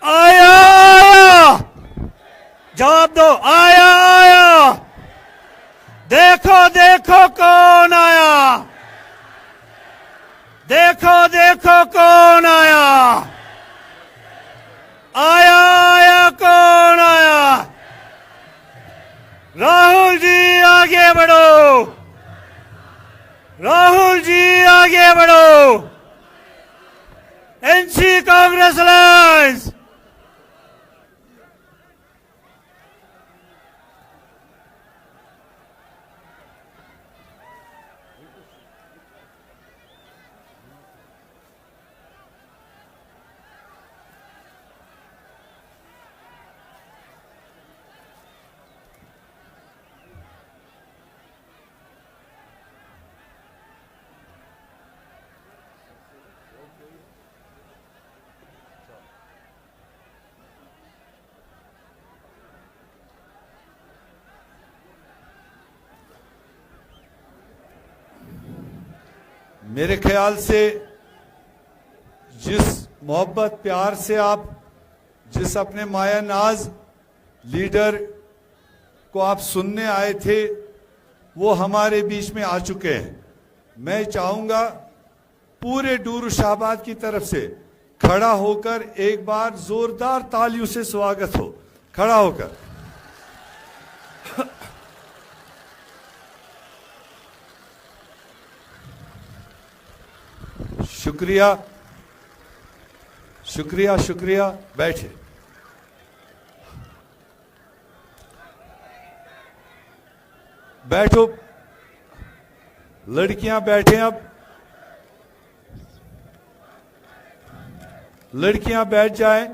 आया आया, जवाब दो। आया आया, देखो देखो कौन आया, देखो देखो कौन आया, आया आया कौन आया। राहुल जी आगे बढ़ो, राहुल जी आगे बढ़ो। NC Congress alliance. मेरे ख्याल से जिस मोहब्बत प्यार से आप जिस अपने माया नाज लीडर को आप सुनने आए थे वो हमारे बीच में आ चुके हैं। मैं चाहूंगा पूरे डूरू शाहबाद की तरफ से खड़ा होकर एक बार जोरदार तालियों से स्वागत हो। खड़ा होकर शुक्रिया शुक्रिया शुक्रिया। बैठे। बैठो, लड़कियां बैठे। अब लड़कियां बैठ जाएं।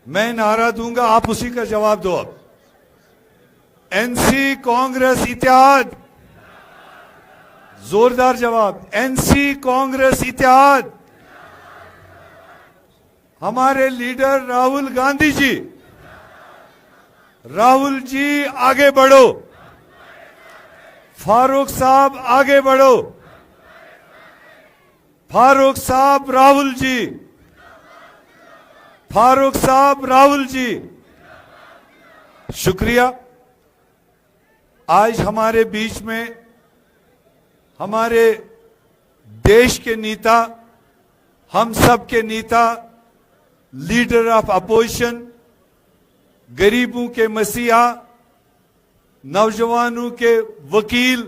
मैं नारा दूंगा, आप उसी का जवाब दो। अब एनसी कांग्रेस इत्तेहाद। जोरदार जवाब। एनसी कांग्रेस इत्तेहाद। हमारे लीडर राहुल गांधी जी। राहुल जी आगे बढ़ो। फारूक साहब आगे बढ़ो। फारूक साहब राहुल जी। फारूक साहब राहुल जी। शुक्रिया। आज हमारे बीच में हमारे देश के नेता, हम सब के नेता, लीडर ऑफ अपोजिशन, गरीबों के मसीहा, नौजवानों के वकील,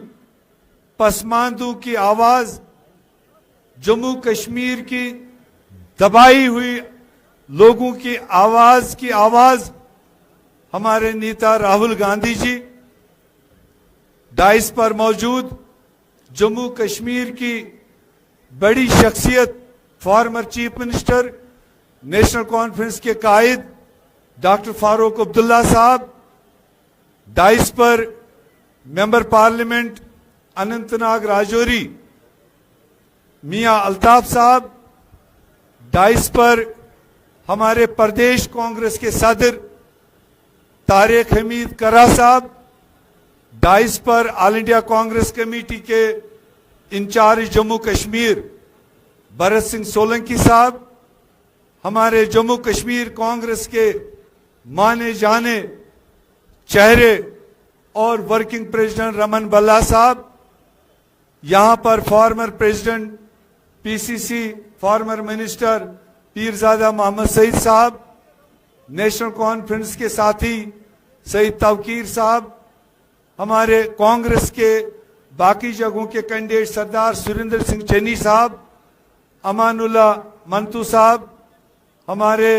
पसमानदों की आवाज, जम्मू कश्मीर की दबाई हुई लोगों की आवाज हमारे नेता राहुल गांधी जी। डाइस पर मौजूद जम्मू कश्मीर की बड़ी शख्सियत, former chief minister, national conference के कायद डॉक्टर फारूक अब्दुल्ला साहब। डाइस पर मेंबर पार्लियामेंट अनंतनाग राजौरी मियां अल्ताफ साहब। डाइस पर हमारे प्रदेश कांग्रेस के सदर तारिक हमीद करा साहब। डाइस पर ऑल इंडिया कांग्रेस कमेटी के इंचार्ज जम्मू कश्मीर भरत सिंह सोलंकी साहब। हमारे जम्मू कश्मीर कांग्रेस के माने जाने चेहरे और वर्किंग प्रेसिडेंट रमन बल्ला साहब। यहां पर former president PCC, former minister Peerzada Mohammad Saeed साहब। नेशनल कॉन्फ्रेंस के साथी सईद तवकीर साहब। हमारे कांग्रेस के बाकी जगहों के कैंडिडेट सरदार सुरेंद्र सिंह चन्नी साहब, अमानुल्लाह मंतू साहब, हमारे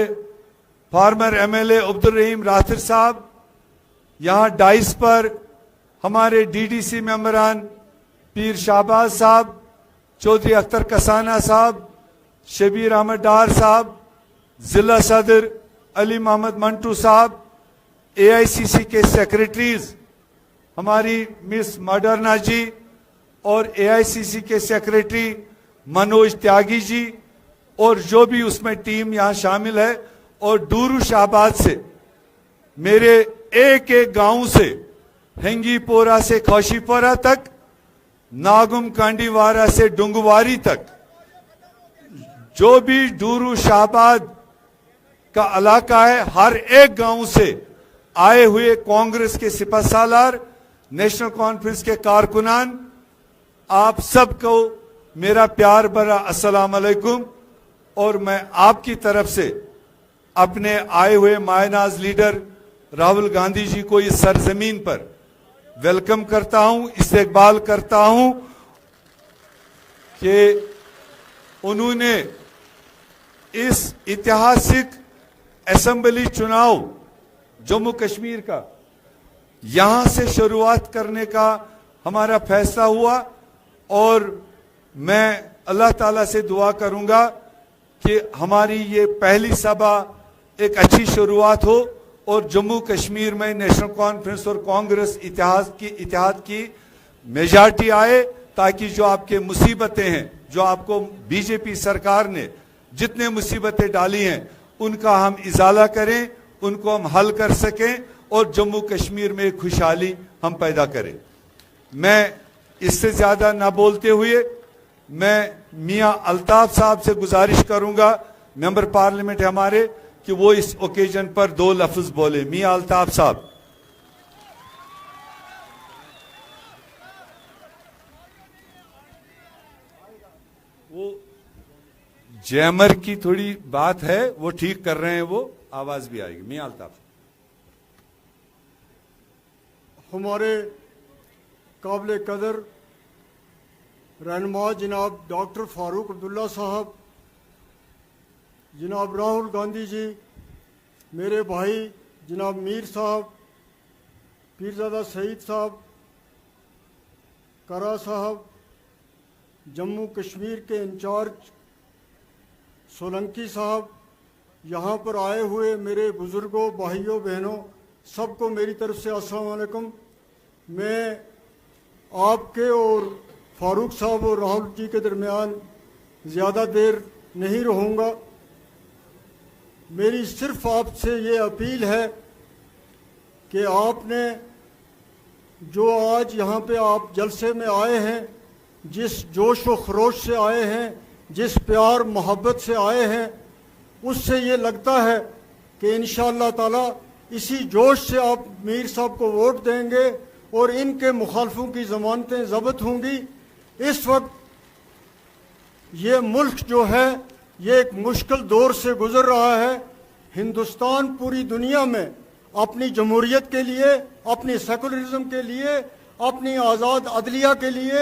फॉर्मर एमएलए अब्दुल रहीम राथिर साहब। यहां डाइस पर हमारे डीडीसी मेंबरान पीर शाहबाज साहब, चौधरी अख्तर कसाना साहब, शबीर अहमद डार साहब, जिला सदर अली मोहम्मद मंटू साहब, एआईसीसी के सेक्रेटरीज हमारी मिस मॉडर्ना जी और एआईसीसी के सेक्रेटरी मनोज त्यागी जी और जो भी उसमें टीम यहां शामिल है। और डूरू शाहबाद से मेरे एक एक गांव से हेंगीपोरा से खौशीपोरा तक, नागुम कांडीवारा से डुंगवारी तक जो भी डूरू शाहबाद का इलाका है। हर एक गांव से आए हुए कांग्रेस के सिपहसालार, नेशनल कॉन्फ्रेंस के कारकुनान, आप सबको मेरा प्यार भरा अस्सलाम वालेकुम। और मैं आपकी तरफ से अपने आए हुए मायनाज लीडर राहुल गांधी जी को इस सरजमीन पर वेलकम करता हूं, इस्तकबाल करता हूं कि उन्होंने इस ऐतिहासिक असेंबली चुनाव जम्मू कश्मीर का यहां से शुरुआत करने का हमारा फैसला हुआ। और मैं अल्लाह ताला से दुआ करूंगा कि हमारी ये पहली सभा एक अच्छी शुरुआत हो और जम्मू कश्मीर में नेशनल कॉन्फ्रेंस और कांग्रेस इत्तेहाद की मेजॉरिटी आए, ताकि जो आपके मुसीबतें हैं, जो आपको बीजेपी सरकार ने जितने मुसीबतें डाली हैं, उनका हम इजाला करें, उनको हम हल कर सकें और जम्मू कश्मीर में खुशहाली हम पैदा करें। मैं इससे ज्यादा ना बोलते हुए मैं मियां अल्ताफ साहब से गुजारिश करूंगा, मेंबर पार्लियामेंट हमारे, कि वो इस ओकेजन पर 2 लफ्ज बोले। मियां अल्ताफ साहब। वो जैमर की थोड़ी बात है, वो ठीक कर रहे हैं, वो आवाज भी आएगी। मियां अल्ताफ। हमारे काबिल कदर रहनुमा जनाब डॉक्टर फारूक अब्दुल्ला साहब, जनाब राहुल गांधी जी, मेरे भाई जनाब मीर साहब, पीरजादा सईद साहब, करा साहब, जम्मू कश्मीर के इंचार्ज सोलंकी साहब, यहाँ पर आए हुए मेरे बुजुर्गों, भाइयों, बहनों, सबको मेरी तरफ से अस्सलाम वालेकुम। मैं आपके और फारूक साहब और राहुल जी के दरमियान ज़्यादा देर नहीं रहूँगा। मेरी सिर्फ आपसे ये अपील है कि आपने जो आज यहाँ पे आप जलसे में आए हैं, जिस जोश व खरोश से आए हैं, जिस प्यार मोहब्बत से आए हैं, उससे ये लगता है कि इंशाअल्लाह ताला इसी जोश से आप मीर साहब को वोट देंगे और इनके मुखालफों की ज़मानतें ज़ब्त होंगी। इस वक्त ये मुल्क जो है ये एक मुश्किल दौर से गुजर रहा है। हिंदुस्तान पूरी दुनिया में अपनी जमहूरियत के लिए, अपनी सेकुलरिज्म के लिए, अपनी आज़ाद अदलिया के लिए,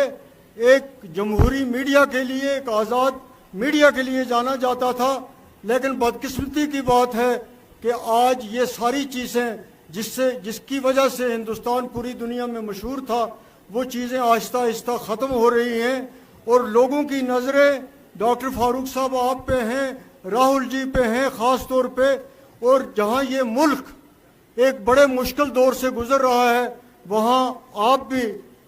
एक जमहूरी मीडिया के लिए, एक आज़ाद मीडिया के लिए जाना जाता था। लेकिन बदकिस्मती की बात है कि आज ये सारी चीज़ें जिसकी वजह से हिंदुस्तान पूरी दुनिया में मशहूर था, वो चीज़ें आहिस्ता आहिस्ता ख़त्म हो रही हैं और लोगों की नज़रें डॉक्टर फारूक साहब आप पे हैं, राहुल जी पे हैं ख़ास तौर पे। और जहाँ ये मुल्क एक बड़े मुश्किल दौर से गुज़र रहा है, वहाँ आप भी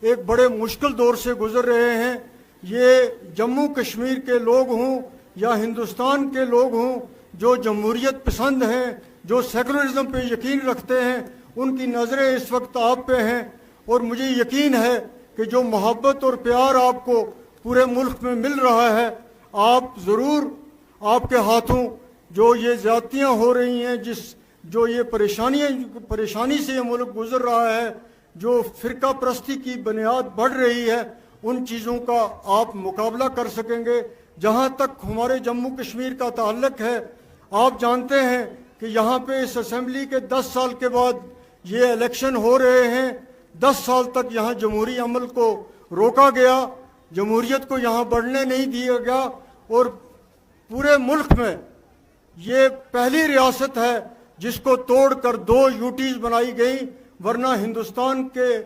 एक बड़े मुश्किल दौर से गुज़र रहे हैं। ये जम्मू कश्मीर के लोग हों या हिंदुस्तान के लोग हों, जो जमहूरियत पसंद हैं, जो सेकुलरिज्म पे यकीन रखते हैं, उनकी नज़रें इस वक्त आप पे हैं। और मुझे यकीन है कि जो मोहब्बत और प्यार आपको पूरे मुल्क में मिल रहा है, आप ज़रूर, आपके हाथों जो ये ज़्यादतियाँ हो रही हैं, जो ये परेशानी से ये मुल्क गुजर रहा है, जो फ़िरका परस्ती की बुनियाद बढ़ रही है, उन चीज़ों का आप मुकाबला कर सकेंगे। जहाँ तक हमारे जम्मू कश्मीर का ताल्लुक़ है, आप जानते हैं कि यहाँ पे इस असेंबली के 10 साल के बाद ये इलेक्शन हो रहे हैं। 10 साल तक यहाँ जमहूरी अमल को रोका गया, जमहूरियत को यहाँ बढ़ने नहीं दिया गया और पूरे मुल्क में ये पहली रियासत है जिसको तोड़कर 2 यूटीज़ बनाई गई। वरना हिंदुस्तान के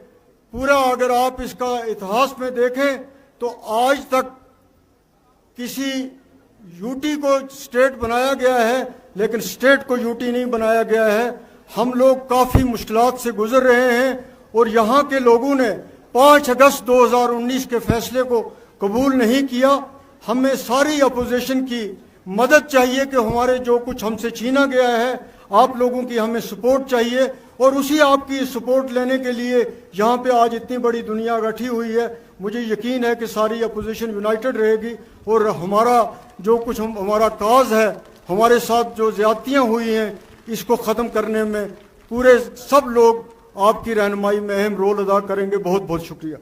पूरा अगर आप इसका इतिहास में देखें तो आज तक किसी यूटी को स्टेट बनाया गया है, लेकिन स्टेट को यूटी नहीं बनाया गया है। हम लोग काफ़ी मुश्किलात से गुजर रहे हैं और यहाँ के लोगों ने 5 अगस्त 2019 के फैसले को कबूल नहीं किया। हमें सारी अपोजिशन की मदद चाहिए कि हमारे जो कुछ हमसे छीना गया है, आप लोगों की हमें सपोर्ट चाहिए और उसी आपकी सपोर्ट लेने के लिए यहाँ पे आज इतनी बड़ी दुनिया इकट्ठी हुई है। मुझे यकीन है कि सारी अपोजिशन यूनाइटेड रहेगी और हमारा जो कुछ हमारा काज है हमारे साथ जो ज्यादतियां हुई हैं इसको ख़त्म करने में पूरे सब लोग आपकी रहनुमाई में अहम रोल अदा करेंगे। बहुत बहुत शुक्रिया।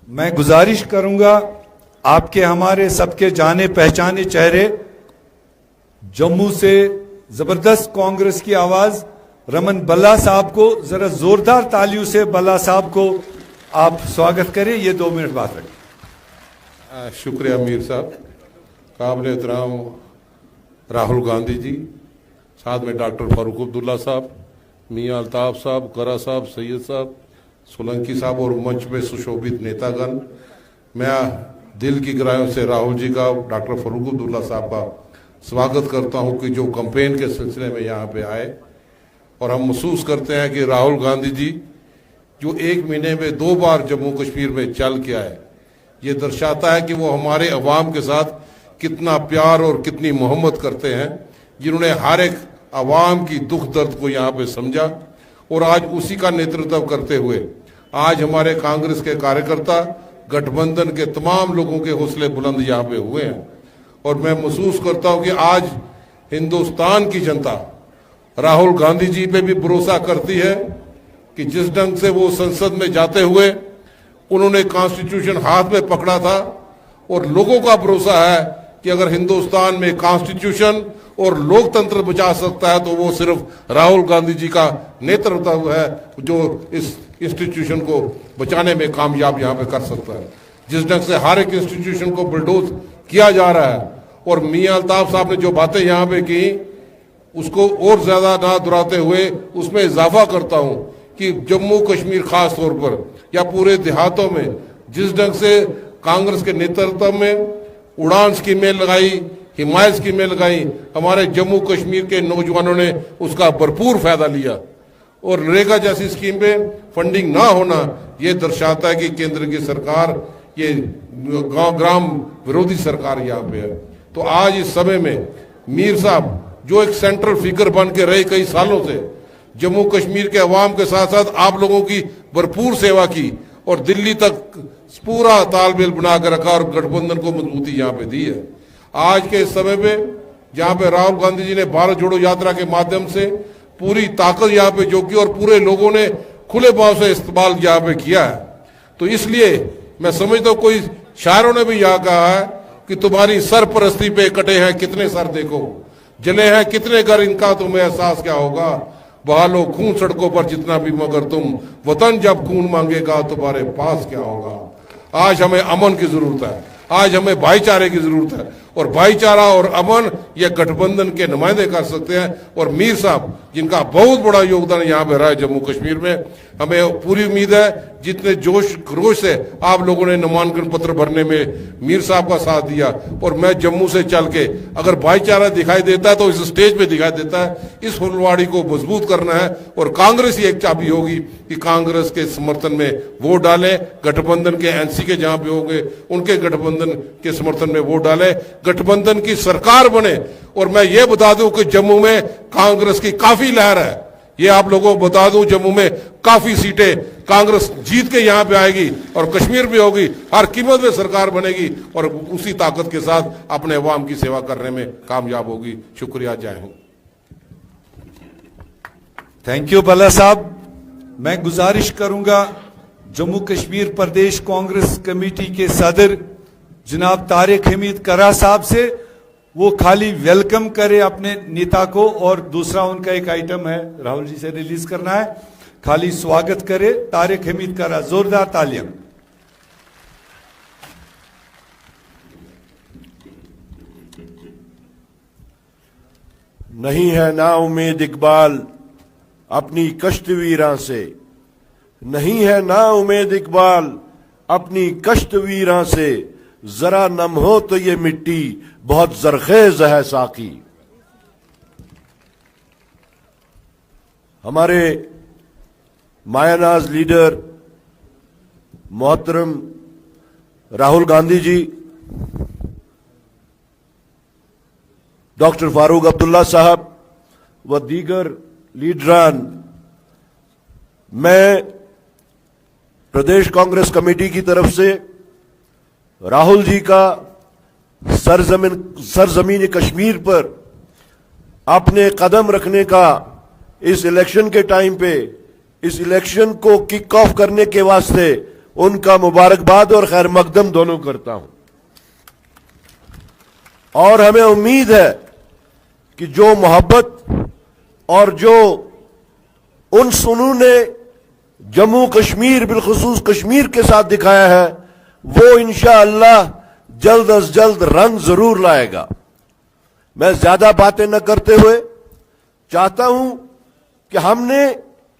मैं गुजारिश करूंगा आपके हमारे सबके जाने पहचाने चेहरे जम्मू से जबरदस्त कांग्रेस की आवाज रमन बल्ला साहब को जरा जोरदार तालियों से बल्ला साहब को आप स्वागत करें। ये 2 मिनट बात रखें। शुक्रिया मीर साहब, काबिल एहतराम राहुल गांधी जी, साथ में डॉक्टर फारूक अब्दुल्ला साहब, मियां अल्ताफ साहब, करा साहब, सैयद साहब, सोलंकी साहब और मंच में सुशोभित नेतागण, मैं दिल की गहराइयों से राहुल जी का, डॉक्टर फारूक अब्दुल्ला साहब का स्वागत करता हूं कि जो कैंपेन के सिलसिले में यहाँ पे आए। और हम महसूस करते हैं कि राहुल गांधी जी जो 1 महीने में 2 बार जम्मू कश्मीर में चल के आए, ये दर्शाता है कि वो हमारे अवाम के साथ कितना प्यार और कितनी मोहब्बत करते हैं, जिन्होंने हर एक अवाम की दुख दर्द को यहाँ पे समझा और आज उसी का नेतृत्व करते हुए आज हमारे कांग्रेस के कार्यकर्ता, गठबंधन के तमाम लोगों के हौसले बुलंद यहाँ पे हुए हैं। और मैं महसूस करता हूँ कि आज हिंदुस्तान की जनता राहुल गांधी जी पे भी भरोसा करती है कि जिस ढंग से वो संसद में जाते हुए उन्होंने कॉन्स्टिट्यूशन हाथ में पकड़ा था, और लोगों का भरोसा है कि अगर हिंदुस्तान में कॉन्स्टिट्यूशन और लोकतंत्र बचा सकता है तो वो सिर्फ राहुल गांधी जी का नेतृत्व है जो इस इंस्टीट्यूशन को बचाने में कामयाब यहाँ पे कर सकता है। जिस ढंग से हर एक इंस्टीट्यूशन को बुलडोज किया जा रहा है, और मियां अल्ताफ साहब ने जो बातें यहाँ पे की उसको और ज्यादा ना दोहराते हुए उसमें इजाफा करता हूँ कि जम्मू कश्मीर खास तौर पर या पूरे देहातों में जिस ढंग से कांग्रेस के नेतृत्व में उड़ान स्कीमें लगाई, हिमायत स्कीमें लगाई, हमारे जम्मू कश्मीर के नौजवानों ने उसका भरपूर फायदा लिया। और नरेगा जैसी स्कीम पे फंडिंग ना होना ये दर्शाता है कि केंद्र की सरकार ये ग्राम विरोधी सरकार यहाँ पे है। तो आज इस समय में मीर साहब जो एक सेंट्रल फिगर बन के रहे कई सालों से, जम्मू कश्मीर के अवाम के साथ साथ आप लोगों की भरपूर सेवा की और दिल्ली तक पूरा तालमेल बना कर रखा और गठबंधन को मजबूती यहाँ पे दी है। आज के इस समय में जहाँ पे राहुल गांधी जी ने भारत जोड़ो यात्रा के माध्यम से पूरी ताकत यहाँ पे जो की और पूरे लोगों ने खुले भाव से इस्तेमाल यहाँ पे किया है, तो इसलिए मैं समझता हूँ कोई शायरों ने भी यहाँ कहा है कि तुम्हारी सरपरस्ती पे कटे हैं कितने सर देखो, जले हैं कितने घर इनका तुम्हें एहसास क्या होगा, बहा लो खून सड़कों पर जितना भी मगर तुम वतन जब खून मांगेगा तुम्हारे पास क्या होगा। आज हमें अमन की जरूरत है, आज हमें भाईचारे की जरूरत है, और भाईचारा और अमन ये गठबंधन के नुमाइंदे कर सकते हैं। और मीर साहब जिनका बहुत बड़ा योगदान यहाँ पे रहा है जम्मू कश्मीर में, हमें पूरी उम्मीद है जितने जोश खरोश से आप लोगों ने नामांकन पत्र भरने में मीर साहब का साथ दिया, और मैं जम्मू से चल के अगर भाईचारा दिखाई देता है तो इस स्टेज पे दिखाई देता है। इस फुलवाड़ी को मजबूत करना है और कांग्रेस ही एक चाबी होगी कि कांग्रेस के समर्थन में वोट डालें, गठबंधन के एनसी के जहां पे होंगे उनके गठबंधन के समर्थन में वोट डालें, गठबंधन की सरकार बने। और मैं ये बता दूं कि जम्मू में कांग्रेस की काफी लहर है, ये आप लोगों को बता दूं, जम्मू में काफी सीटें कांग्रेस जीत के यहां पे आएगी और कश्मीर भी होगी, हर कीमत में सरकार बनेगी और उसी ताकत के साथ अपने अवाम की सेवा करने में कामयाब होगी। शुक्रिया, जय हिंद। थैंक यू बल्ला साहब। मैं गुजारिश करूंगा जम्मू कश्मीर प्रदेश कांग्रेस कमेटी के सदर जनाब तारिक हमीद करा साहब से, वो खाली वेलकम करे अपने नेता को, और दूसरा उनका एक आइटम है राहुल जी से रिलीज करना है, खाली स्वागत करे तारिक हमीद करा। जोरदार तालियां। नहीं है ना उम्मीद इकबाल अपनी कश्तवीरां से, नहीं है ना उम्मीद इकबाल अपनी कश्तवीरां से, जरा नम हो तो ये मिट्टी बहुत जरखेज है साकी। हमारे मायानाज लीडर मोहतरम राहुल गांधी जी, डॉक्टर फारूक अब्दुल्ला साहब व दीगर लीडरान, मैं प्रदेश कांग्रेस कमेटी की तरफ से राहुल जी का सरजमीन कश्मीर पर अपने कदम रखने का इस इलेक्शन के टाइम पे, इस इलेक्शन को किक ऑफ करने के वास्ते उनका मुबारकबाद और खैर मकदम दोनों करता हूं। और हमें उम्मीद है कि जो मोहब्बत और जो उन्स उन्होंने जम्मू कश्मीर बिलखुसूस कश्मीर के साथ दिखाया है, वो इंशाअल्लाह जल्द अज जल्द रंग जरूर लाएगा। मैं ज्यादा बातें न करते हुए चाहता हूं कि हमने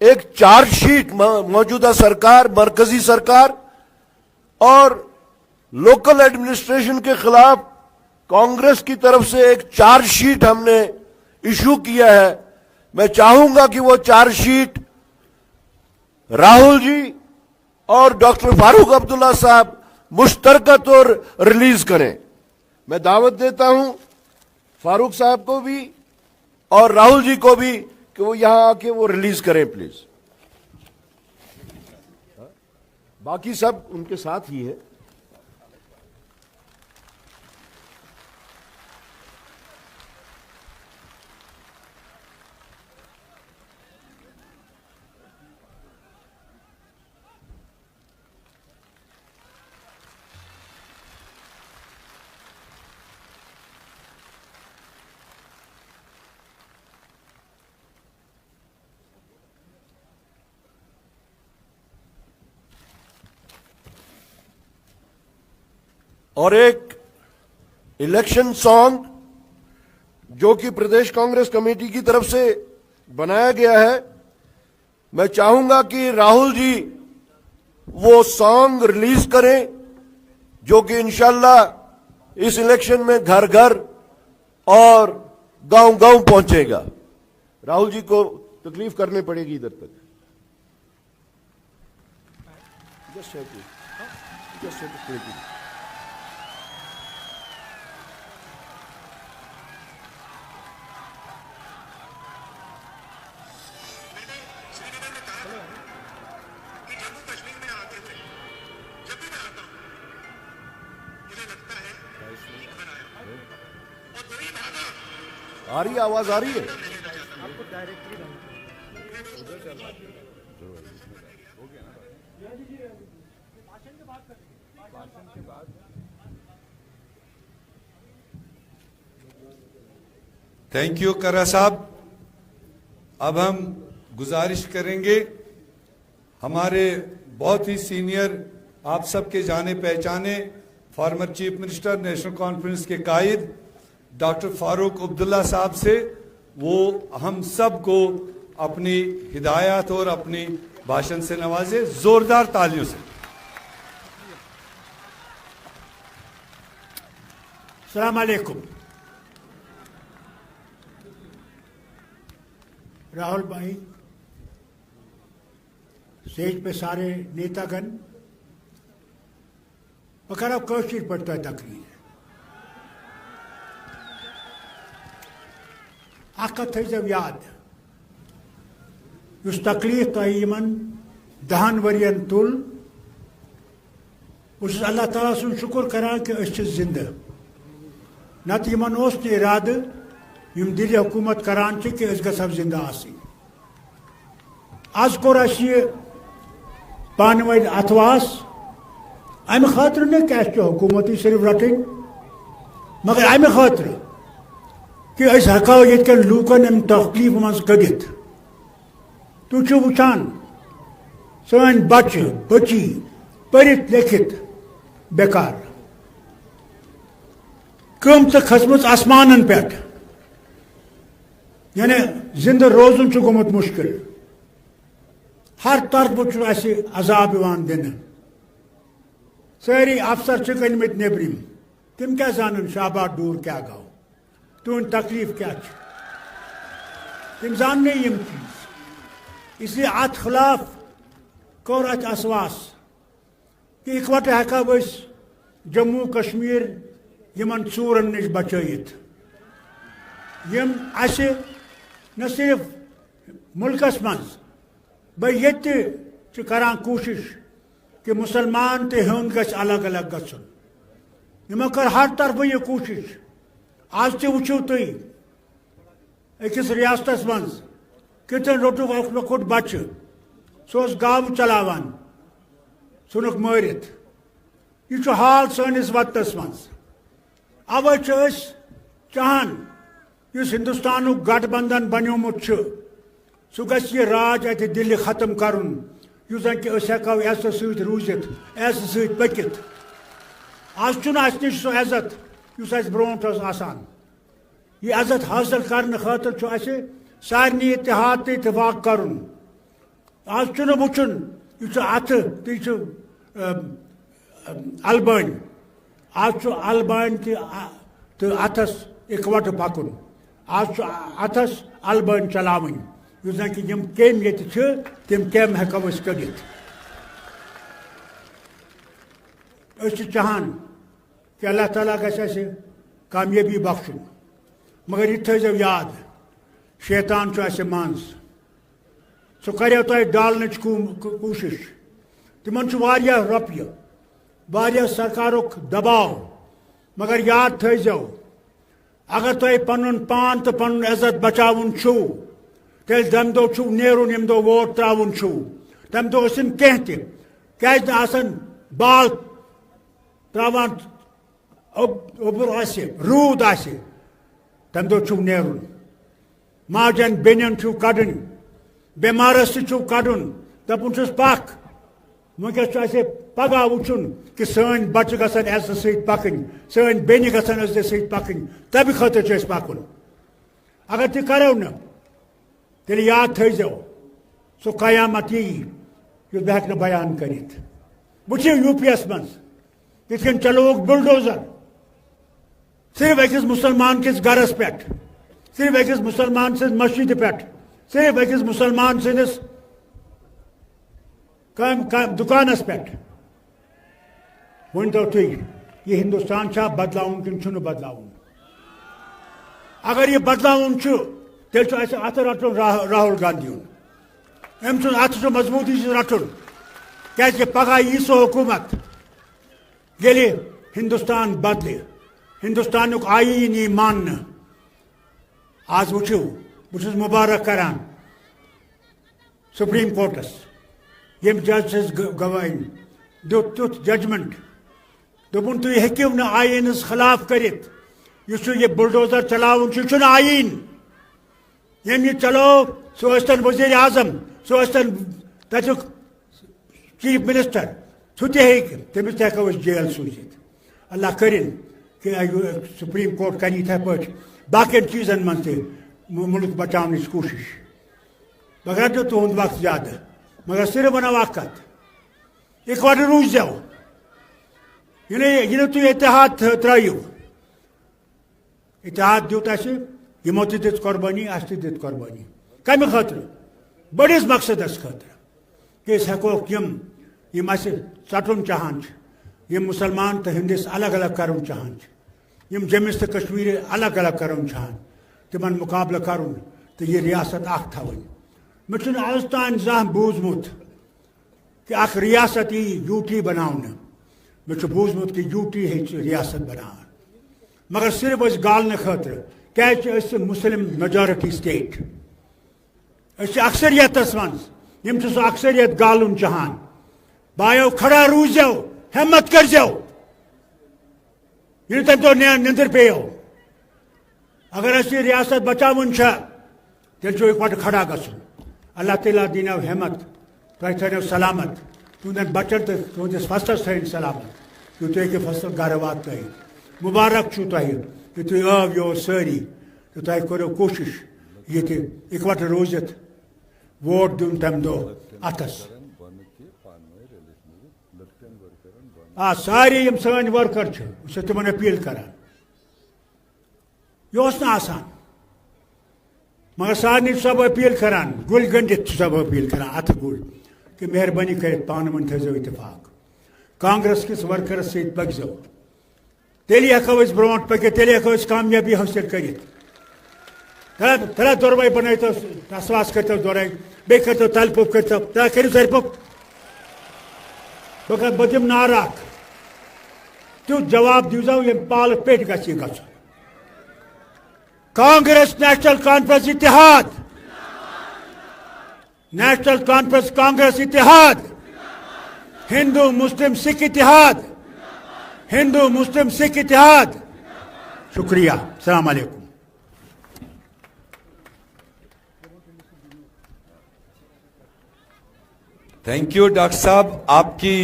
एक चार्जशीट मौजूदा सरकार, मरकजी सरकार और लोकल एडमिनिस्ट्रेशन के खिलाफ कांग्रेस की तरफ से एक चार्जशीट हमने इशू किया है। मैं चाहूंगा कि वो चार्जशीट राहुल जी और डॉक्टर फारूक अब्दुल्ला साहब मुश्तरका तौर रिलीज करें। मैं दावत देता हूं फारूक साहब को भी और राहुल जी को भी कि वो यहां आके वो रिलीज करें प्लीज। बाकी सब उनके साथ ही है। और एक इलेक्शन सॉन्ग जो कि प्रदेश कांग्रेस कमेटी की तरफ से बनाया गया है, मैं चाहूंगा कि राहुल जी वो सॉन्ग रिलीज करें जो कि इंशाल्लाह इस इलेक्शन में घर घर और गांव गांव पहुंचेगा। राहुल जी को तकलीफ करनी पड़ेगी इधर तक। आ रही है, आवाज आ रही है। थैंक यू करा साहब। अब हम गुजारिश करेंगे हमारे बहुत ही सीनियर, आप सबके जाने पहचाने former chief minister, national conference के कायद डॉक्टर फारूक अब्दुल्ला साहब से, वो हम सब को अपनी हिदायत और अपनी भाषण से नवाजे। जोरदार तालियों से। अस्सलाम वालेकुम। राहुल भाई, स्टेज पे सारे नेतागण, बकर कशीर पड़ता है तकरीर अकत जब याद उस तकलीफ तो यमन 10 वरियन तुल उस अल्लाह ताला सुन शुक्र करान कि अस जिंद नत यमन ओस न इराद यम दिल हुकूमत करान कि अस गसब जिंदा आसी। आज कोर अस पान वन अथवास अमि खातिर न कि हुकूमत सिर्फ रटन, मगर अमि खातिर कि अस हको ये लूकन अम तकलीफ मज कड़ित। तुम वुचान सन बच्चे बची पढ़ित लिखित बेकार, कीमत खसमत आसमान पे, यानी जिंद रोजन गोमुत मुश्किल। हर तरफ अजाब दिन। सारी अफसर गनमत नेबरिम, तम क्या जानन शाहबाद दूर क्या गो, तुन तकलीफ क्या तम जान यम चीज। इसलिए अत खिलाफ कोर अत असवास कि इकवट हेको जम्मू कश्मीर यमन चूरन नश बचत, यम अस न सिर्फ मुल्कस मज ये करान कोशिश कि मुसलमान तो हिंद गस अलग अलग गसन, यमो कर हर तरफ यह कोशिश आज ते वुचो तुई अकिस रियासतस मज कितन रोटुक अख लकुट बच्चे सो गाव चलावान सुनुक मारित यह हाल सनिस वतस मज अवे चाहान इस हिंदुस्तान गठबंधन बनोमुत सह गह राज अत दिल्ली खत्म करुन यु जन कि हेको ऐसो सत रूजित ऐसो सत पकित आज अस नश सह इज्जत इस ब्रोट आसान यह इज्जत हासिल करने खातर सारे इतिहाद तो इतफाक करुन आज वुचन यह अथ तो अलबान आज अलबान तो अथस इकवट पकुन आज अथस अलबान चलावन यु जन कि केम ये तम केम हेको कड़ित चाहान कि अल्लाह ताला गस कामयाबी बख्शुन मगर यह थो याद शैतान मंज सह करो तुम डालन कोशिश तिमन रुपये वारिया सरकारुक दबाव मगर याद थो अगर तुम पन पान तो पन इज्जत बचावन तेल तम दो नेरुन यम दो वोट त्रावन तम दो कह तन बाल त्रावान ओबर रूद तम दो नेरुन माजन बेन कड़न बेमारस कड़न दपुन पख वनकस पगह वुचन कि सन बच्चे गसन इज्जत सत पकन सन बेन गसन इज्जत सत पकन तब खतर पकुन अगर तुम करो न तेल याद थो सो कयामत यी बह हेक बयान कर वो यूपीएस मज ये चलोक बुलडोजर सिर्फ अकिस मुसलमान किस गरस पे सिर्फ अकिस मुसलमान सज मस्जिद पे सिर्फ अकिस मुसलमान सदिस दुकानस पे वन तो तुम यह हिंदुस्तान बदलावन कि बदलावन अगर यह बदलावन तेल अत रटन राहुल गांधी अम अत मजबूती रटन क्या पगह यी सो हुकूमत ये हिंदुस्तान बदले हिंदुस्तान आईन यी मान आज वो बहुत मुबारक करान सुप्रीम कोर्टस यम जज गवाइन तुथ जजमेंट दोपुन तुम हेक्यू न आईनस खिलाफ करित ये बुलडोजर चलावन आईन यम यह चलो सह वजीर आजम सह तुक चीफ मिनिस्टर सह तमिस हेको जेल सूजित अल्लाह करिन कि सुप्रीम कोर्ट कर इत पे बाकियन चीजन मन मुल्क बचाने कोशिश मगर तो तुंद वक्त ज्यादा मगर सिर्फ वन कत इकवट रूजो यह तुम इतिहाद त्रयू इतिहाद दुत यमो दित कुर्बानी अस दित कुर्बानी कम खतर बड़िस मकसदस खतर कि हेको यम चटुन चाहान यम मुसलमान तो हिंदिस अलग अलग करन चाहान यम जम्मिस तो कश्मीर अलग अलग करन चाहान तिमन मुकाबला करन तो यह रियासत अख थवन मे आज तान जह बूझमुत कि अख रियासत यी यूटी बनाने मे बूझमुत कि यूटी रियासत बनान मगर सिर्फ गालने खतर क्या मुस्लिम मेजॉरिटी स्टेट अक्सरियतस मज यम सह अक्सरियत गालन चाहान बायो खड़ा रूजो हिम्मत करजो ये तम तो निंदर पेयो अगर रियासत बचावन तेल इकवट खड़ा गसन अल्लाह ताला दीनो हिम्मत तुम थो सलामत तुंदन बचन तो तुंदिस फसलस थन सलामत कि तुम हेको फसल घर वात मुबारक तुम कि तुम आव योर सारी तो तुम करो कोशिश ये इकवट रोजित वोट दिन तम दो अथस सारे यम सन वर्कर तिमन अपील करान यह आसान मगर सारे सब अपील करान गुल गंडित सब अपील करान अथ गुल कि मेहरबानी कर पान वन थो इतफाक कांग्रेस किस वर्करस सत पकजो तेल हेको ब्रोट पकित तेल हेको कामयाबी हासिल कर तला दोरवाई बन तसवास करो दोराई बे करो तलपुप करो करो तलपुप बह दिम नार तो जवाब दीजा ये पाल पेट गसी गस कांग्रेस नेशनल कॉन्फ्रेंस इतिहाद नेशनल कॉन्फ्रेंस कांग्रेस इतिहाद हिंदू मुस्लिम सिख इतिहाद हिंदू मुस्लिम सिख इतिहाद शुक्रिया अस्सलाम वालेकुम। थैंक यू डॉक्टर साहब आपकी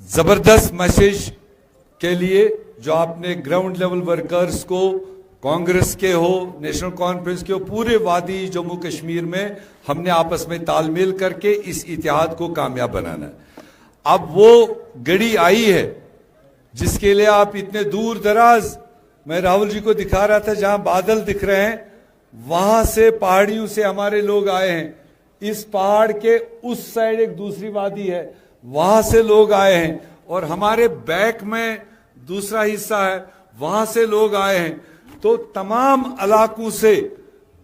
जबरदस्त मैसेज के लिए जो आपने ग्राउंड लेवल वर्कर्स को कांग्रेस के हो नेशनल कॉन्फ्रेंस के हो पूरे वादी जम्मू कश्मीर में हमने आपस में तालमेल करके इस इतिहाद को कामयाब बनाना है। अब वो घड़ी आई है जिसके लिए आप इतने दूर दराज, मैं राहुल जी को दिखा रहा था जहां बादल दिख रहे हैं वहां से पहाड़ियों से हमारे लोग आए हैं, इस पहाड़ के उस साइड एक दूसरी वादी है वहां से लोग आए हैं और हमारे बैक में दूसरा हिस्सा है वहां से लोग आए हैं। तो तमाम इलाकों से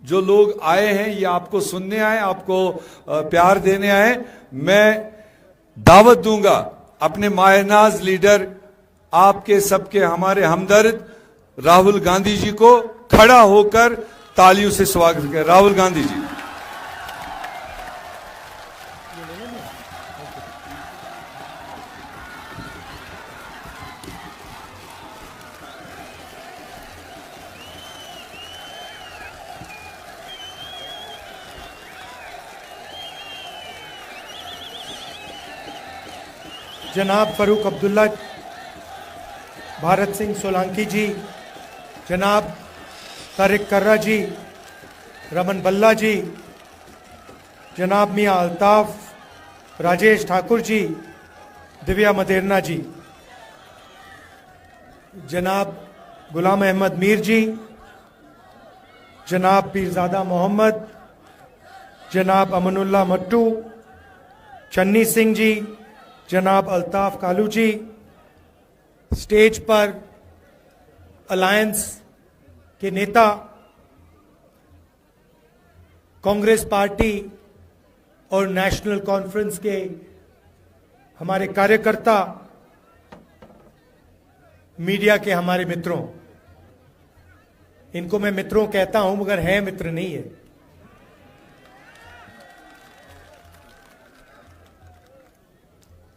जो लोग आए हैं ये आपको सुनने आए, आपको प्यार देने आए। मैं दावत दूंगा अपने मायनाज लीडर आपके सबके हमारे हमदर्द राहुल गांधी जी को खड़ा होकर तालियों से स्वागत करें। राहुल गांधी जी। जनाब फ़ारूक अब्दुल्ला, भारत सिंह सोलंकी जी, जनाब तारिक कर्रा जी, रमन बल्ला जी, जनाब मियाँ अल्ताफ़, राजेश ठाकुर जी, दिव्या मदेरना जी, जनाब गुलाम अहमद मीर जी, जनाब पीरज़ादा मोहम्मद, जनाब अमनुल्लाह मट्टू, चन्नी सिंह जी, जनाब अल्ताफ़ कालू जी, स्टेज पर अलायंस के नेता, कांग्रेस पार्टी और नेशनल कॉन्फ्रेंस के हमारे कार्यकर्ता, मीडिया के हमारे मित्रों, इनको मैं मित्रों कहता हूं मगर है मित्र नहीं है।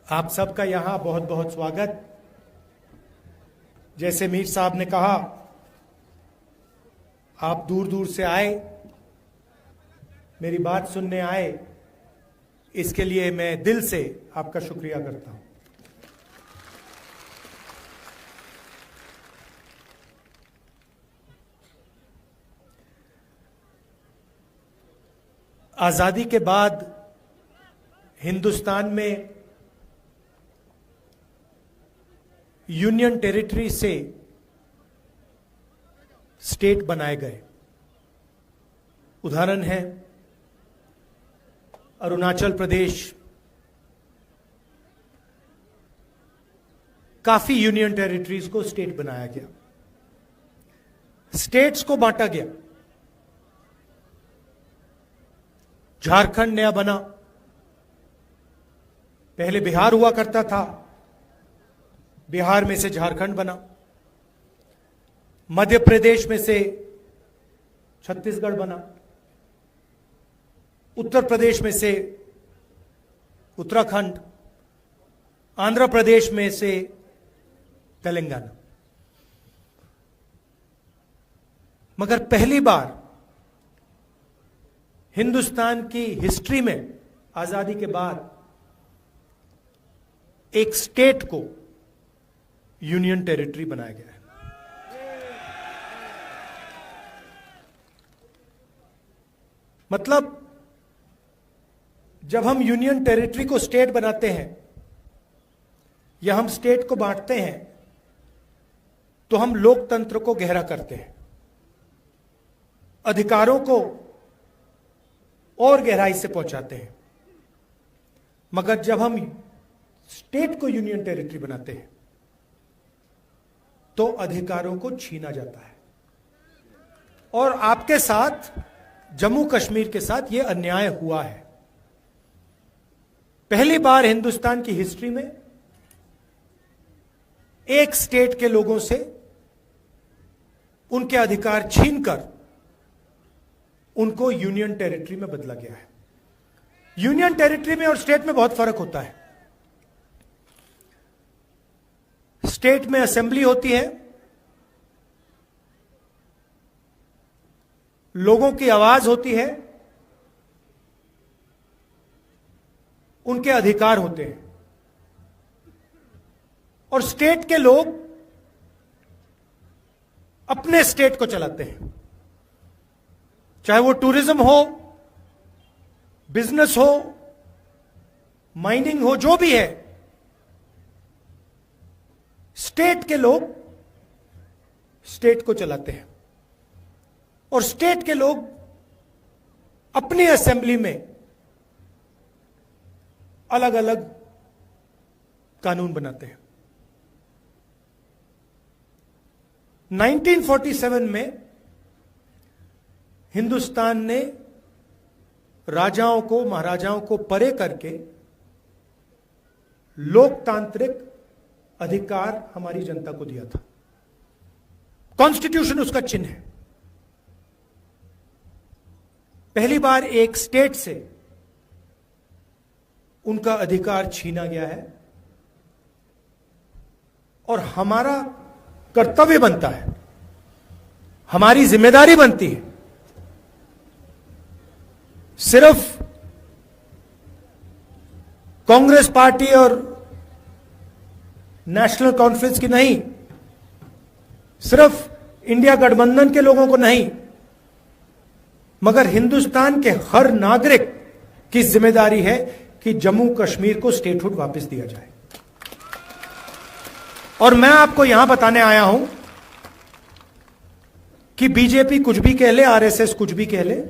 आप सबका यहां बहुत बहुत स्वागत। जैसे मीर साहब ने कहा, आप दूर दूर से आए, मेरी बात सुनने आए, इसके लिए मैं दिल से आपका शुक्रिया करता हूं। आजादी के बाद हिंदुस्तान में यूनियन टेरिटरी से स्टेट बनाए गए। उदाहरण है अरुणाचल प्रदेश, काफी यूनियन टेरिटरीज को स्टेट बनाया गया, स्टेट्स को बांटा गया। झारखंड नया बना, पहले बिहार हुआ करता था, बिहार में से झारखंड बना, मध्य प्रदेश में से छत्तीसगढ़ बना, उत्तर प्रदेश में से उत्तराखंड, आंध्र प्रदेश में से तेलंगाना। मगर पहली बार हिंदुस्तान की हिस्ट्री में आजादी के बाद एक स्टेट को यूनियन टेरिटरी बनाया गया है। मतलब जब हम यूनियन टेरिटरी को स्टेट बनाते हैं या हम स्टेट को बांटते हैं तो हम लोकतंत्र को गहरा करते हैं, अधिकारों को और गहराई से पहुंचाते हैं। मगर जब हम स्टेट को यूनियन टेरिटरी बनाते हैं तो अधिकारों को छीना जाता है। और आपके साथ, जम्मू कश्मीर के साथ यह अन्याय हुआ है। पहली बार हिंदुस्तान की हिस्ट्री में एक स्टेट के लोगों से उनके अधिकार छीनकर उनको यूनियन टेरिटरी में बदला गया है। यूनियन टेरिटरी में और स्टेट में बहुत फर्क होता है। स्टेट में असेंबली होती है, लोगों की आवाज होती है, उनके अधिकार होते हैं, और स्टेट के लोग अपने स्टेट को चलाते हैं। चाहे वो टूरिज्म हो, बिजनेस हो, माइनिंग हो, जो भी है, स्टेट के लोग स्टेट को चलाते हैं। और स्टेट के लोग अपनी असेंबली में अलग अलग कानून बनाते हैं। 1947 में हिंदुस्तान ने राजाओं को, महाराजाओं को परे करके लोकतांत्रिक अधिकार हमारी जनता को दिया था। कॉन्स्टिट्यूशन उसका चिन्ह है। पहली बार एक स्टेट से उनका अधिकार छीना गया है, और हमारा कर्तव्य बनता है, हमारी जिम्मेदारी बनती है, सिर्फ कांग्रेस पार्टी और नेशनल कॉन्फ्रेंस की नहीं, सिर्फ इंडिया गठबंधन के लोगों को नहीं, मगर हिंदुस्तान के हर नागरिक की जिम्मेदारी है कि जम्मू कश्मीर को स्टेटहुड वापस दिया जाए। और मैं आपको यहां बताने आया हूं कि बीजेपी कुछ भी कह ले, आरएसएस कुछ भी कह ले,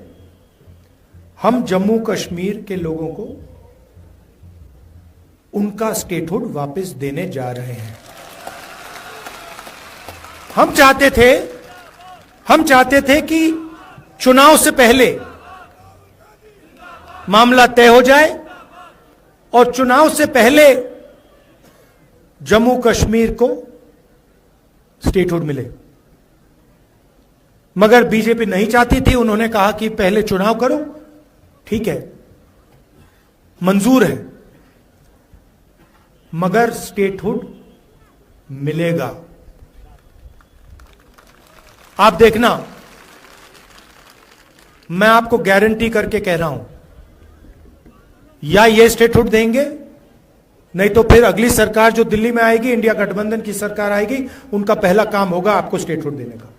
हम जम्मू कश्मीर के लोगों को उनका स्टेटहुड वापस देने जा रहे हैं। हम चाहते थे कि चुनाव से पहले मामला तय हो जाए और चुनाव से पहले जम्मू कश्मीर को स्टेटहुड मिले, मगर बीजेपी नहीं चाहती थी। उन्होंने कहा कि पहले चुनाव करो, ठीक है, मंजूर है, मगर स्टेटहुड मिलेगा। आप देखना, मैं आपको गारंटी करके कह रहा हूं, या ये स्टेटहुड देंगे, नहीं तो फिर अगली सरकार जो दिल्ली में आएगी, इंडिया गठबंधन की सरकार आएगी, उनका पहला काम होगा आपको स्टेटहुड देने का।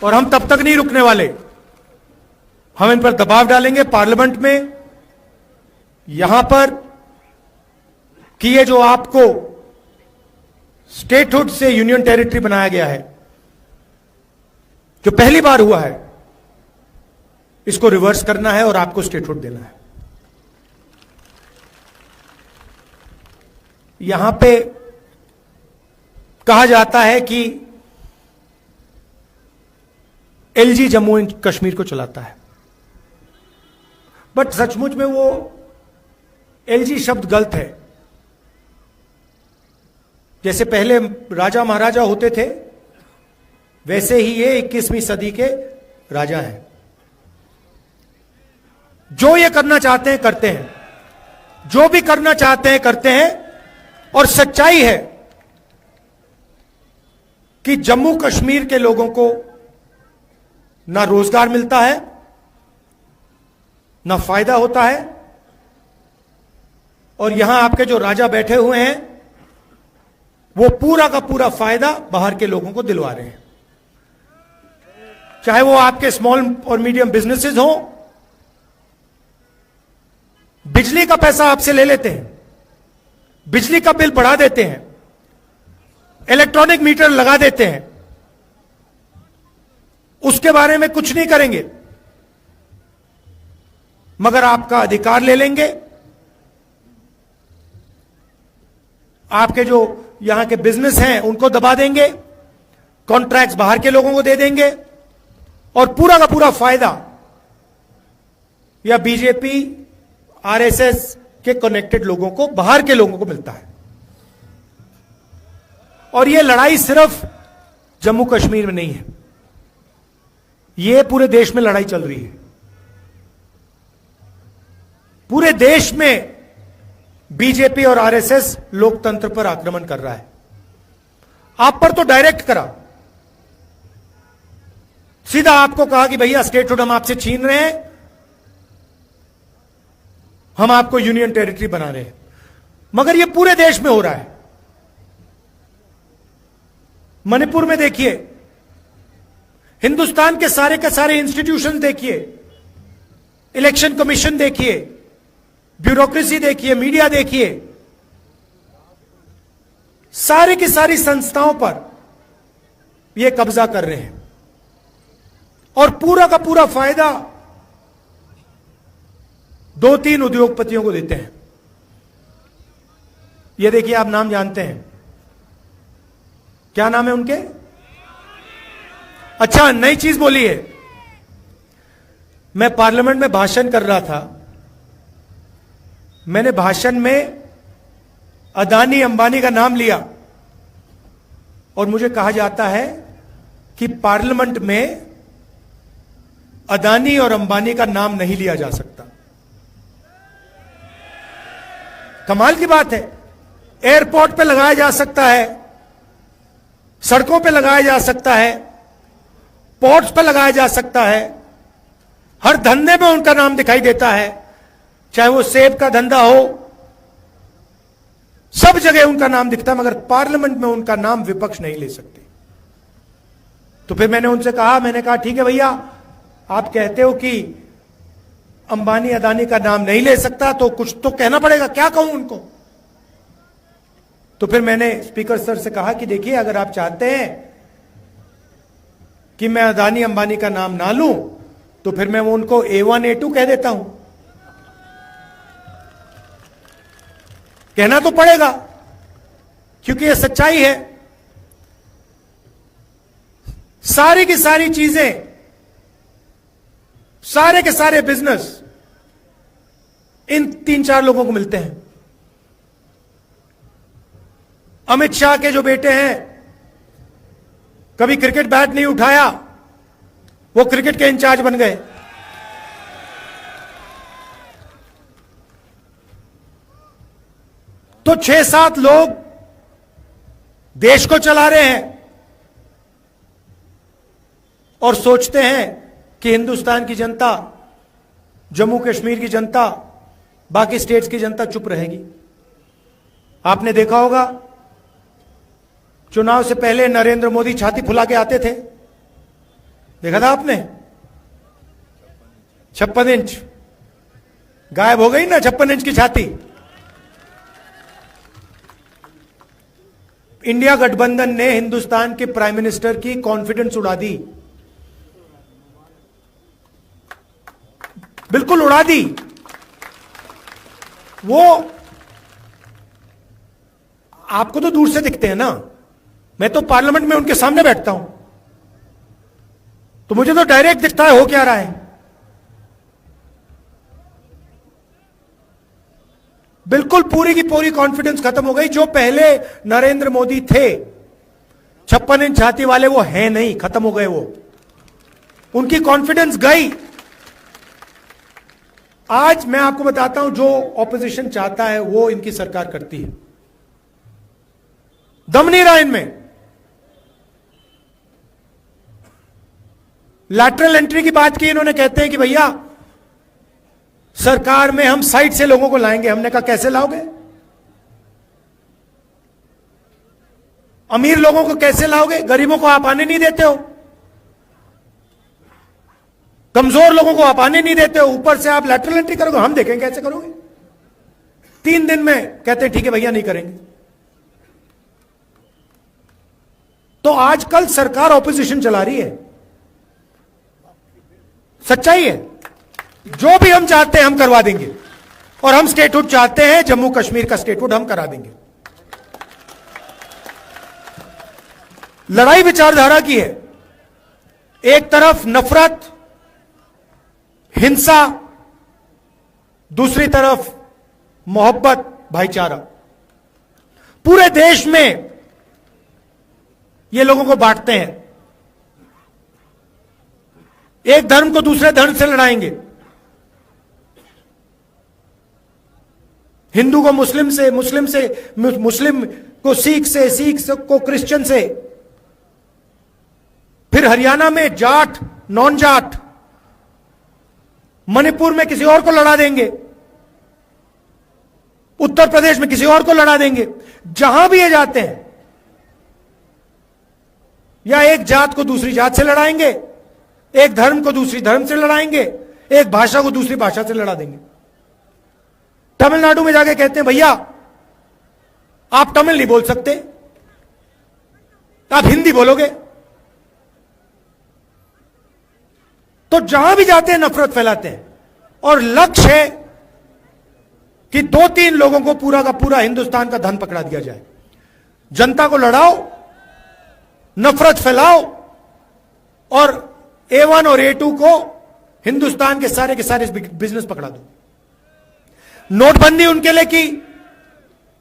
और हम तब तक नहीं रुकने वाले, हम इन पर दबाव डालेंगे पार्लियामेंट में, यहां पर, कि ये जो आपको स्टेटहुड से यूनियन टेरिटरी बनाया गया है, जो पहली बार हुआ है, इसको रिवर्स करना है और आपको स्टेटहुड देना है। यहां पे कहा जाता है कि एलजी जम्मू एंड कश्मीर को चलाता है, बट सचमुच में वो एलजी शब्द गलत है। जैसे पहले राजा महाराजा होते थे, वैसे ही ये 21वीं सदी के राजा हैं। जो ये करना चाहते हैं करते हैं, जो भी करना चाहते हैं करते हैं। और सच्चाई है कि जम्मू कश्मीर के लोगों को ना रोजगार मिलता है, ना फायदा होता है, और यहां आपके जो राजा बैठे हुए हैं वो पूरा का पूरा फायदा बाहर के लोगों को दिलवा रहे हैं। चाहे वो आपके स्मॉल और मीडियम बिजनेसेस हो, बिजली का पैसा आपसे ले लेते हैं, बिजली का बिल बढ़ा देते हैं, इलेक्ट्रॉनिक मीटर लगा देते हैं, उसके बारे में कुछ नहीं करेंगे, मगर आपका अधिकार ले लेंगे। आपके जो यहां के बिजनेस हैं उनको दबा देंगे, कॉन्ट्रैक्ट्स बाहर के लोगों को दे देंगे, और पूरा का पूरा फायदा या बीजेपी, आरएसएस के कनेक्टेड लोगों को, बाहर के लोगों को मिलता है। और ये लड़ाई सिर्फ जम्मू कश्मीर में नहीं है, ये पूरे देश में लड़ाई चल रही है। पूरे देश में बीजेपी और आरएसएस लोकतंत्र पर आक्रमण कर रहा है। आप पर तो डायरेक्ट करा, सीधा आपको कहा कि भैया स्टेटहुड हम आपसे छीन रहे हैं, हम आपको यूनियन टेरिटरी बना रहे हैं। मगर यह पूरे देश में हो रहा है। मणिपुर में देखिए, हिंदुस्तान के सारे इंस्टीट्यूशन देखिए, इलेक्शन कमीशन देखिए, ब्यूरोक्रेसी देखिए, मीडिया देखिए, सारी की सारी संस्थाओं पर यह कब्जा कर रहे हैं और पूरा का पूरा फायदा 2-3 उद्योगपतियों को देते हैं। यह देखिए, आप नाम जानते हैं, क्या नाम है उनके? अच्छा, नई चीज बोली है। मैं पार्लियामेंट में भाषण कर रहा था, मैंने भाषण में अदानी अंबानी का नाम लिया और मुझे कहा जाता है कि पार्लियामेंट में अदानी और अंबानी का नाम नहीं लिया जा सकता। कमाल की बात है। एयरपोर्ट पे लगाया जा सकता है, सड़कों पे लगाया जा सकता है, पोर्ट्स पे लगाया जा सकता है, हर धंधे में उनका नाम दिखाई देता है, चाहे वो सेब का धंधा हो, सब जगह उनका नाम दिखता है, मगर पार्लियामेंट में उनका नाम विपक्ष नहीं ले सकते। तो फिर मैंने उनसे कहा, मैंने कहा ठीक है भैया, आप कहते हो कि अंबानी अदानी का नाम नहीं ले सकता, तो कुछ तो कहना पड़ेगा, क्या कहूं उनको? तो फिर मैंने स्पीकर सर से कहा कि देखिए, अगर आप चाहते हैं कि मैं अदानी अंबानी का नाम ना लूं, तो फिर मैं उनको A1 A2 कह देता हूं। कहना तो पड़ेगा, क्योंकि यह सच्चाई है। सारी की सारी चीजें, सारे के सारे बिजनेस इन 3-4 लोगों को मिलते हैं। अमित शाह के जो बेटे हैं, कभी क्रिकेट बैट नहीं उठाया, वो क्रिकेट के इंचार्ज बन गए। तो 6-7 लोग देश को चला रहे हैं और सोचते हैं कि हिंदुस्तान की जनता, जम्मू कश्मीर की जनता, बाकी स्टेट्स की जनता चुप रहेगी। आपने देखा होगा, चुनाव से पहले नरेंद्र मोदी छाती फुला के आते थे, देखा था आपने? 56 इंच गायब हो गई ना, 56 इंच की छाती। इंडिया गठबंधन ने हिंदुस्तान के प्राइम मिनिस्टर की कॉन्फिडेंस उड़ा दी, बिल्कुल उड़ा दी। वो आपको तो दूर से दिखते हैं ना, मैं तो पार्लियामेंट में उनके सामने बैठता हूं, तो मुझे तो डायरेक्ट दिखता है हो क्या रहा है। बिल्कुल पूरी की पूरी कॉन्फिडेंस खत्म हो गई। जो पहले नरेंद्र मोदी थे 56 इंच छाती वाले, वो हैं नहीं, खत्म हो गए वो, उनकी कॉन्फिडेंस गई। आज मैं आपको बताता हूं, जो ऑपोजिशन चाहता है वो इनकी सरकार करती है। दम नहीं रहा इनमें। लैटरल एंट्री की बात की इन्होंने, कहते हैं कि भैया सरकार में हम साइड से लोगों को लाएंगे। हमने कहा कैसे लाओगे? अमीर लोगों को कैसे लाओगे? गरीबों को आप आने नहीं देते हो, कमजोर लोगों को आप आने नहीं देते हो, ऊपर से आप लैटरल एंट्री करोगे। हम देखेंगे कैसे करोगे। 3 दिन में कहते हैं ठीक है भैया, नहीं करेंगे। तो आजकल सरकार ऑपोजिशन चला रही है, सच्चाई है। जो भी हम चाहते हैं हम करवा देंगे, और हम स्टेटहुड चाहते हैं, जम्मू कश्मीर का स्टेटहुड हम करा देंगे। लड़ाई विचारधारा की है। एक तरफ नफरत, हिंसा, दूसरी तरफ मोहब्बत, भाईचारा। पूरे देश में ये लोगों को बांटते हैं, एक धर्म को दूसरे धर्म से लड़ाएंगे, हिंदू को मुस्लिम से, मुस्लिम को सिख से, को क्रिश्चियन से, फिर हरियाणा में जाट नॉन जाट, मणिपुर में किसी और को लड़ा देंगे, उत्तर प्रदेश में किसी और को लड़ा देंगे। जहां भी ये जाते हैं, या एक जात को दूसरी जात से लड़ाएंगे, एक धर्म को दूसरी धर्म से लड़ाएंगे, एक भाषा को दूसरी भाषा से लड़ा देंगे। तमिलनाडु में जाके कहते हैं भैया आप तमिल नहीं बोल सकते, आप हिंदी बोलोगे। तो जहां भी जाते हैं नफरत फैलाते हैं, और लक्ष्य है कि 2-3 लोगों को पूरा का पूरा हिंदुस्तान का धन पकड़ा दिया जाए। जनता को लड़ाओ, नफरत फैलाओ, और A1 और A2 को हिंदुस्तान के सारे बिजनेस पकड़ा दो। नोटबंदी उनके लिए की,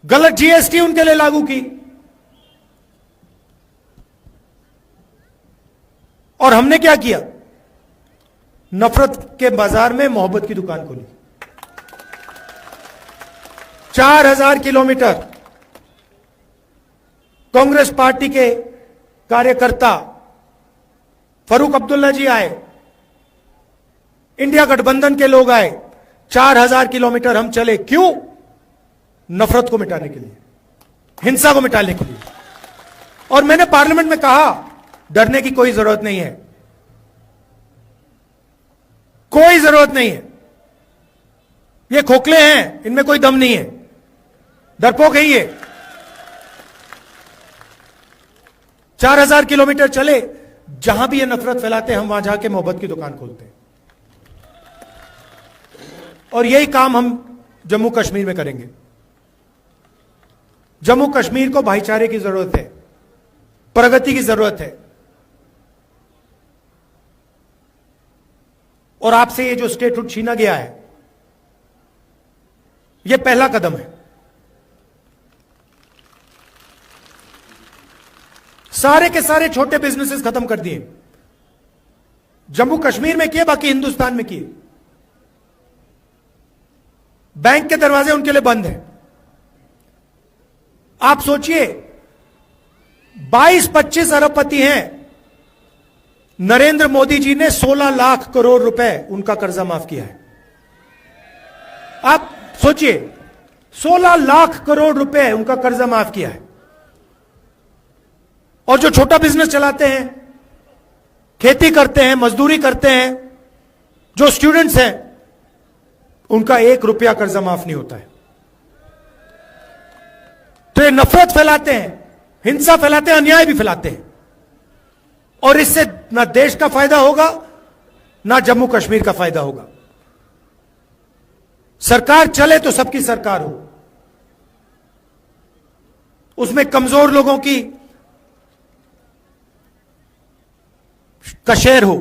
गलत GST उनके लिए लागू की, और हमने क्या किया? नफरत के बाजार में मोहब्बत की दुकान खोली। 4000 किलोमीटर कांग्रेस पार्टी के कार्यकर्ता फारूक अब्दुल्ला जी आए, इंडिया गठबंधन के लोग आए, 4000 किलोमीटर हम चले। क्यों? नफरत को मिटाने के लिए, हिंसा को मिटाने के लिए। और मैंने पार्लियामेंट में कहा डरने की कोई जरूरत नहीं है, कोई जरूरत नहीं है। ये खोखले हैं, इनमें कोई दम नहीं है, डरपोक है ये। 4000 किलोमीटर चले, जहां भी ये नफरत फैलाते हैं हम वहां जाके मोहब्बत की दुकान खोलते हैं। और यही काम हम जम्मू कश्मीर में करेंगे। जम्मू कश्मीर को भाईचारे की जरूरत है, प्रगति की जरूरत है। और आपसे ये जो स्टेटहुड छीना गया है, यह पहला कदम है। सारे के सारे छोटे बिजनेसेस खत्म कर दिए, जम्मू कश्मीर में किए, बाकी हिंदुस्तान में किए। बैंक के दरवाजे उनके लिए बंद हैं। आप सोचिए 22-25 अरबपति हैं, नरेंद्र मोदी जी ने 16 लाख करोड़ रुपए उनका कर्जा माफ किया है। आप सोचिए 16 लाख करोड़ रुपए उनका कर्जा माफ किया है। और जो छोटा बिजनेस चलाते हैं, खेती करते हैं, मजदूरी करते हैं, जो स्टूडेंट्स हैं, उनका 1 रुपया कर्जा माफ नहीं होता है। तो ये नफरत फैलाते हैं, हिंसा फैलाते हैं, अन्याय भी फैलाते हैं। और इससे ना देश का फायदा होगा, ना जम्मू कश्मीर का फायदा होगा। सरकार चले तो सबकी सरकार हो, उसमें कमजोर लोगों की का शेयर हो,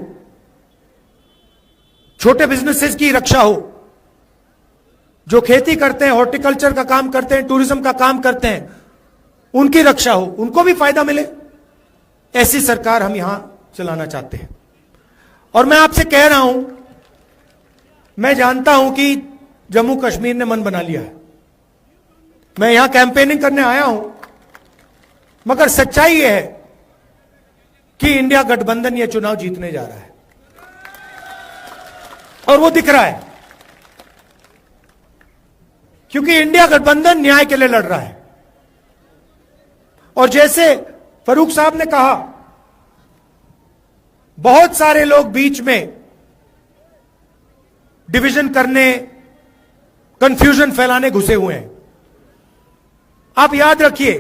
छोटे बिजनेसेस की रक्षा हो, जो खेती करते हैं, हॉर्टिकल्चर का काम करते हैं, टूरिज्म का काम करते हैं, उनकी रक्षा हो, उनको भी फायदा मिले। ऐसी सरकार हम यहां चलाना चाहते हैं। और मैं आपसे कह रहा हूं, मैं जानता हूं कि जम्मू कश्मीर ने मन बना लिया है। मैं यहां कैंपेनिंग करने आया हूं, मगर सच्चाई यह है कि इंडिया गठबंधन यह चुनाव जीतने जा रहा है, और वो दिख रहा है, क्योंकि इंडिया गठबंधन न्याय के लिए लड़ रहा है। और जैसे फारूक साहब ने कहा, बहुत सारे लोग बीच में डिवीजन करने, कंफ्यूजन फैलाने घुसे हुए हैं। आप याद रखिए,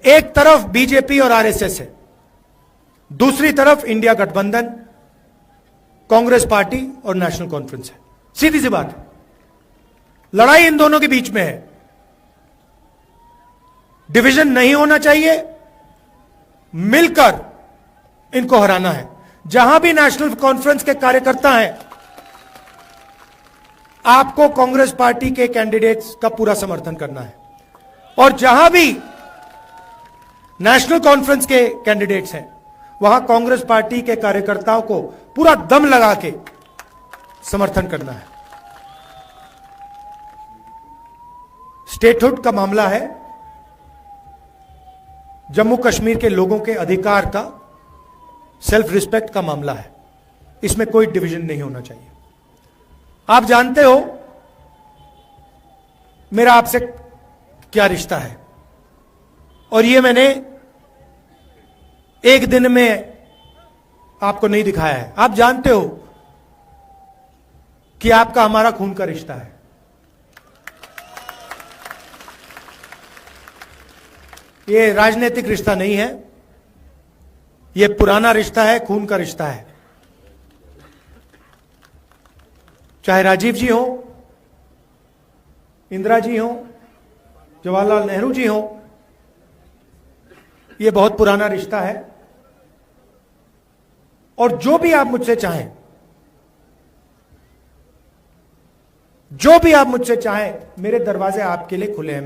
एक तरफ बीजेपी और आरएसएस है, दूसरी तरफ इंडिया गठबंधन, कांग्रेस पार्टी और नेशनल कॉन्फ्रेंस है। सीधी सी बात है, लड़ाई इन दोनों के बीच में है। डिवीजन नहीं होना चाहिए, मिलकर इनको हराना है। जहां भी नेशनल कॉन्फ्रेंस के कार्यकर्ता हैं, आपको कांग्रेस पार्टी के कैंडिडेट्स का पूरा समर्थन करना है। और जहां भी नेशनल कॉन्फ्रेंस के कैंडिडेट्स हैं, वहां कांग्रेस पार्टी के कार्यकर्ताओं को पूरा दम लगा के समर्थन करना है। स्टेटहुड का मामला है, जम्मू कश्मीर के लोगों के अधिकार का, सेल्फ रिस्पेक्ट का मामला है। इसमें कोई डिवीजन नहीं होना चाहिए। आप जानते हो मेरा आपसे क्या रिश्ता है, और ये मैंने एक दिन में आपको नहीं दिखाया है। आप जानते हो कि आपका हमारा खून का रिश्ता है। ये राजनीतिक रिश्ता नहीं है, ये पुराना रिश्ता है, खून का रिश्ता है। चाहे राजीव जी हो, इंदिरा जी हो, जवाहरलाल नेहरू जी हो, ये बहुत पुराना रिश्ता है। और जो भी आप मुझसे चाहें, जो भी आप मुझसे चाहें, मेरे दरवाजे आपके लिए खुले हैं।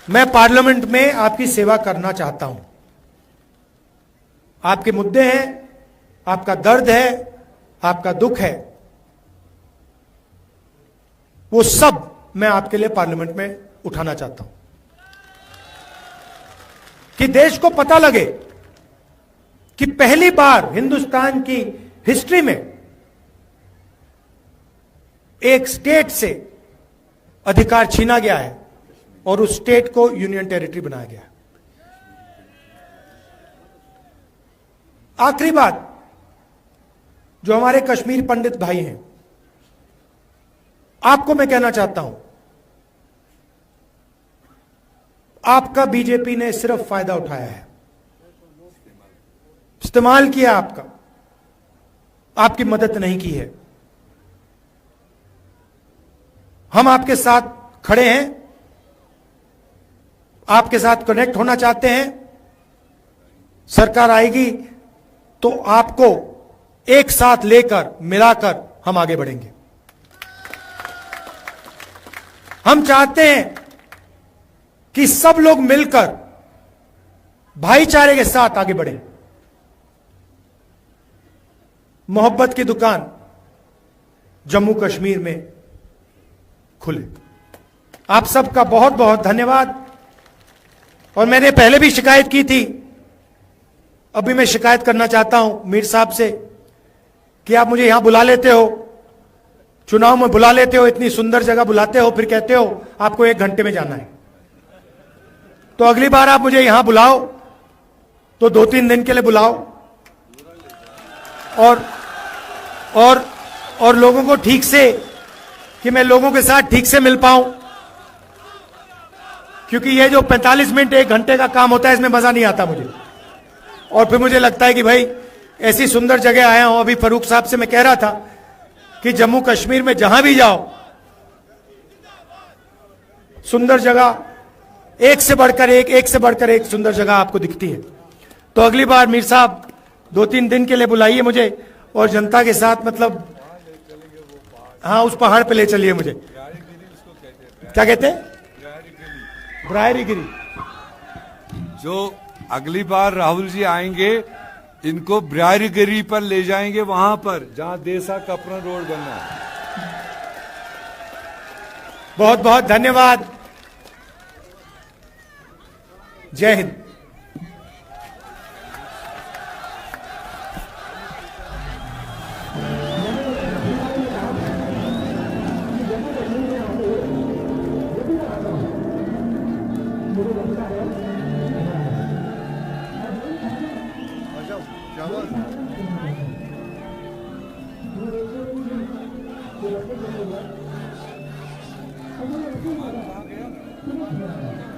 मैं पार्लियामेंट में आपकी सेवा करना चाहता हूं। आपके मुद्दे हैं, आपका दर्द है, आपका दुख है, वो सब मैं आपके लिए पार्लियामेंट में उठाना चाहता हूं, कि देश को पता लगे कि पहली बार हिंदुस्तान की हिस्ट्री में एक स्टेट से अधिकार छीना गया है और उस स्टेट को यूनियन टेरिटरी बनाया गया है। आखिरी बात, जो हमारे कश्मीर पंडित भाई हैं, आपको मैं कहना चाहता हूं, आपका बीजेपी ने सिर्फ फायदा उठाया है, इस्तेमाल किया आपका, आपकी मदद नहीं की है। हम आपके साथ खड़े हैं, आपके साथ कनेक्ट होना चाहते हैं। सरकार आएगी तो आपको एक साथ लेकर, मिलाकर हम आगे बढ़ेंगे। हम चाहते हैं कि सब लोग मिलकर भाईचारे के साथ आगे बढ़ें। मोहब्बत की दुकान जम्मू कश्मीर में खुले। आप सबका बहुत बहुत धन्यवाद। और मैंने पहले भी शिकायत की थी, अभी मैं शिकायत करना चाहता हूं मीर साहब से, कि आप मुझे यहां बुला लेते हो, चुनाव में बुला लेते हो, इतनी सुंदर जगह बुलाते हो, फिर कहते हो आपको 1 घंटे में जाना है। तो अगली बार आप मुझे यहां बुलाओ तो 2-3 दिन के लिए बुलाओ, और लोगों को ठीक से, कि मैं लोगों के साथ ठीक से मिल पाऊं, क्योंकि ये जो 45 मिनट 1 घंटे का काम होता है, इसमें मजा नहीं आता मुझे। और फिर मुझे लगता है कि भाई ऐसी सुंदर जगह आया हूं। अभी फरूक साहब से मैं कह रहा था कि जम्मू कश्मीर में जहां भी जाओ, सुंदर जगह एक से बढ़कर एक सुंदर जगह आपको दिखती है। तो अगली बार मीर साहब 2-3 दिन के लिए बुलाइए मुझे, और जनता के साथ, मतलब हाँ, उस पहाड़ पे ले चलिए मुझे। क्या कहते हैं? ब्रायरी गिरी। जो अगली बार राहुल जी आएंगे, इनको ब्रायरी गिरी पर ले जाएंगे, वहां पर जहां देसा कपड़ा रोड बनना है। बहुत बहुत धन्यवाद। जय हिंद। आ गया।